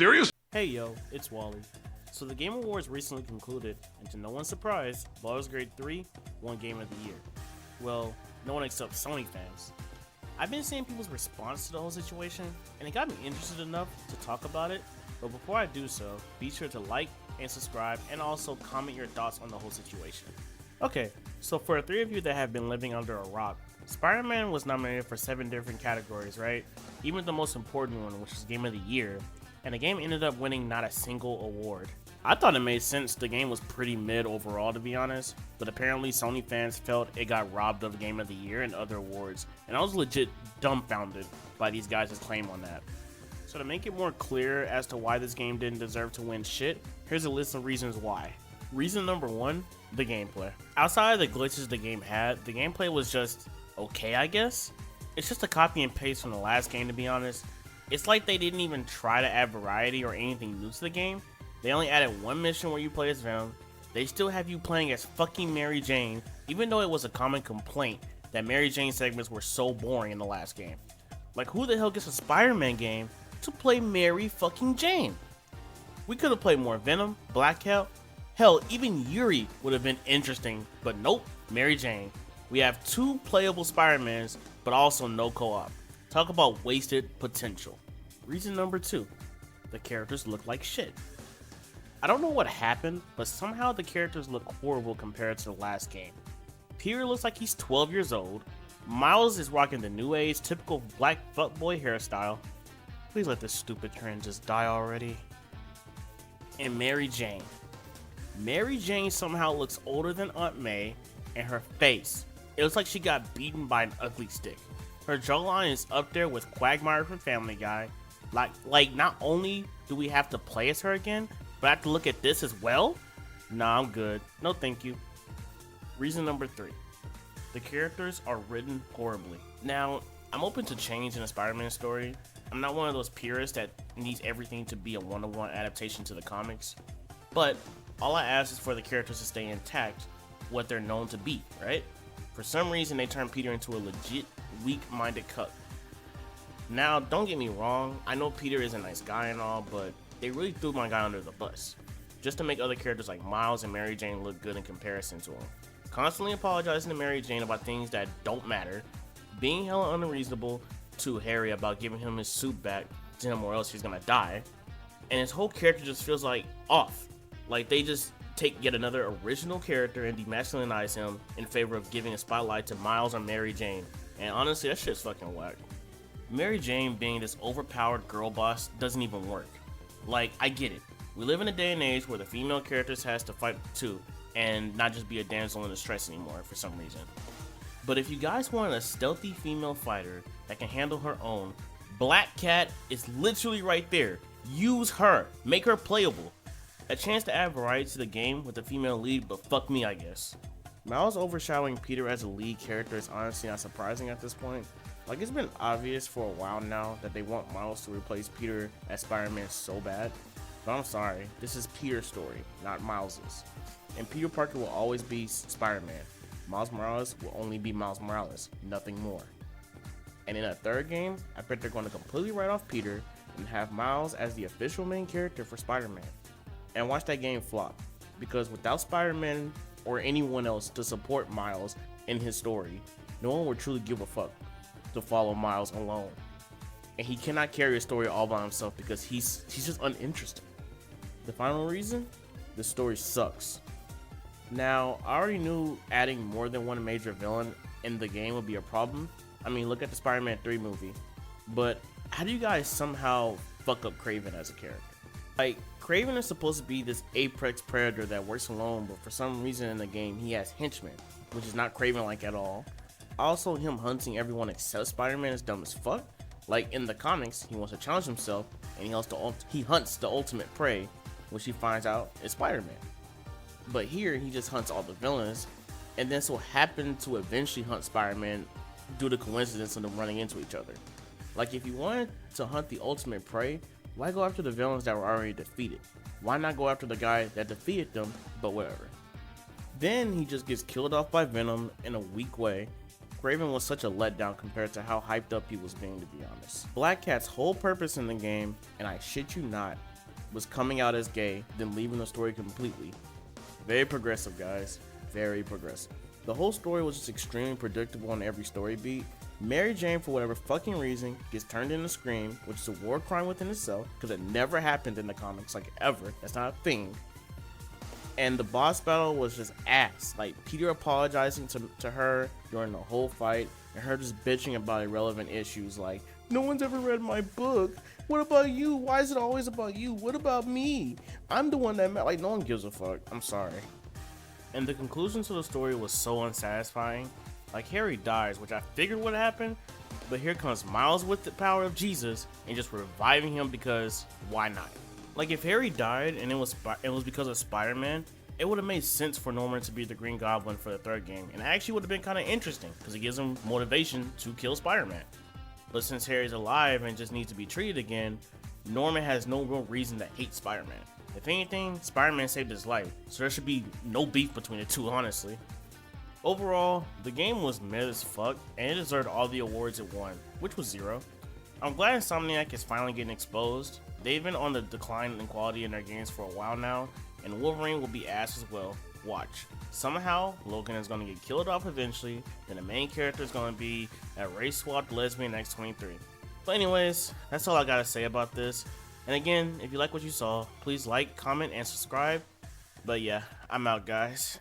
serious? Hey yo, it's Wally. So the Game Awards recently concluded, and to no one's surprise, Baldur's Gate 3 won Game of the Year. Well, no one except Sony fans. I've been seeing people's response to the whole situation, and it got me interested enough to talk about it, but before I do so, be sure to like and subscribe, and also comment your thoughts on the whole situation. Okay, so for the three of you that have been living under a rock, Spider-Man was nominated for 7 different categories, right? Even the most important one, which is Game of the Year, and the game ended up winning not a single award. I thought it made sense. The game was pretty mid overall, to be honest, but apparently Sony fans felt it got robbed of Game of the Year and other awards, and I was legit dumbfounded by these guys' claim on that. So to make it more clear as to why this game didn't deserve to win shit, here's a list of reasons why. Reason number 1, the gameplay. Outside of the glitches the game had, the gameplay was just okay, I guess. It's just a copy and paste from the last game, to be honest. It's like they didn't even try to add variety or anything new to the game. They only added one mission where you play as Venom. They still have you playing as fucking Mary Jane, even though it was a common complaint that Mary Jane segments were so boring in the last game. Like, who the hell gets a Spider-Man game to play Mary fucking Jane? We could have played more Venom, Black Cat, hell, even Yuri would have been interesting, but nope, Mary Jane. We have 2 playable Spider-Mans, but also no co-op. Talk about wasted potential. Reason number 2, the characters look like shit. I don't know what happened, but somehow the characters look horrible compared to the last game. Peter looks like he's 12 years old. Miles is rocking the new age typical black fuckboy hairstyle. Please let this stupid trend just die already. And Mary Jane. Mary Jane somehow looks older than Aunt May, and her face, it looks like she got beaten by an ugly stick. Her jawline is up there with Quagmire from Family Guy. Like not only do we have to play as her again, but I have to look at this as well? Nah, I'm good. No thank you. Reason number 3. The characters are written horribly. Now, I'm open to change in a Spider-Man story. I'm not one of those purists that needs everything to be a one-to-one adaptation to the comics. But all I ask is for the characters to stay intact, what they're known to be, right? For some reason, they turned Peter into a legit weak-minded cuck. Now, don't get me wrong, I know Peter is a nice guy and all, but they really threw my guy under the bus, just to make other characters like Miles and Mary Jane look good in comparison to him. Constantly apologizing to Mary Jane about things that don't matter, being hella unreasonable to Harry about giving him his suit back to him or else he's gonna die, and his whole character just feels like off. Like they just take yet another original character and demasculinize him in favor of giving a spotlight to Miles or Mary Jane, and honestly that shit's fucking whack. Mary Jane being this overpowered girl boss doesn't even work. Like, I get it. We live in a day and age where the female characters has to fight too, and not just be a damsel in distress anymore for some reason. But if you guys want a stealthy female fighter that can handle her own, Black Cat is literally right there. Use her. Make her playable. A chance to add variety to the game with a female lead, but fuck me, I guess. Miles overshadowing Peter as a lead character is honestly not surprising at this point. Like, it's been obvious for a while now that they want Miles to replace Peter as Spider-Man so bad. But I'm sorry, this is Peter's story, not Miles's. And Peter Parker will always be Spider-Man. Miles Morales will only be Miles Morales, nothing more. And in a third game, I bet they're going to completely write off Peter and have Miles as the official main character for Spider-Man. And watch that game flop, because without Spider-Man or anyone else to support Miles in his story, no one would truly give a fuck to follow Miles alone. And he cannot carry a story all by himself because he's just uninteresting. The final reason? The story sucks. Now, I already knew adding more than one major villain in the game would be a problem. I mean, look at the Spider-Man 3 movie. But how do you guys somehow fuck up Kraven as a character? Like, Kraven is supposed to be this apex predator that works alone, but for some reason in the game he has henchmen, which is not Kraven-like at all. Also, him hunting everyone except Spider-Man is dumb as fuck. Like in the comics, he wants to challenge himself, and he hunts the ultimate prey, which he finds out is Spider-Man. But here, he just hunts all the villains, and then so happen to eventually hunt Spider-Man due to coincidence of them running into each other. Like, if you wanted to hunt the ultimate prey, why go after the villains that were already defeated? Why not go after the guy that defeated them, but whatever. Then he just gets killed off by Venom in a weak way. Kraven was such a letdown compared to how hyped up he was being, to be honest. Black Cat's whole purpose in the game, and I shit you not, was coming out as gay, then leaving the story completely. Very progressive, guys. Very progressive. The whole story was just extremely predictable on every story beat. Mary Jane, for whatever fucking reason, gets turned into Scream, which is a war crime within itself, because it never happened in the comics, like ever. That's not a thing. And the boss battle was just ass. Like, Peter apologizing to her during the whole fight, and her just bitching about irrelevant issues like, no one's ever read my book. What about you? Why is it always about you? What about me? I'm the one that met. Like, no one gives a fuck. I'm sorry. And the conclusion to the story was so unsatisfying. Like, Harry dies, which I figured would happen, but here comes Miles with the power of Jesus and just reviving him because why not? Like, if Harry died and it was because of Spider-Man, it would have made sense for Norman to be the Green Goblin for the third game, and it actually would have been kind of interesting because it gives him motivation to kill Spider-Man. But since Harry's alive and just needs to be treated again, Norman has no real reason to hate Spider-Man. If anything, Spider-Man saved his life, so there should be no beef between the two, honestly. Overall, the game was mid as fuck, and it deserved all the awards it won, which was 0. I'm glad Insomniac is finally getting exposed. They've been on the decline in quality in their games for a while now, and Wolverine will be ass as well. Watch. Somehow, Logan is going to get killed off eventually, then the main character is going to be a race-swapped lesbian X-23. But anyways, that's all I gotta say about this. And again, if you like what you saw, please like, comment, and subscribe. But yeah, I'm out, guys.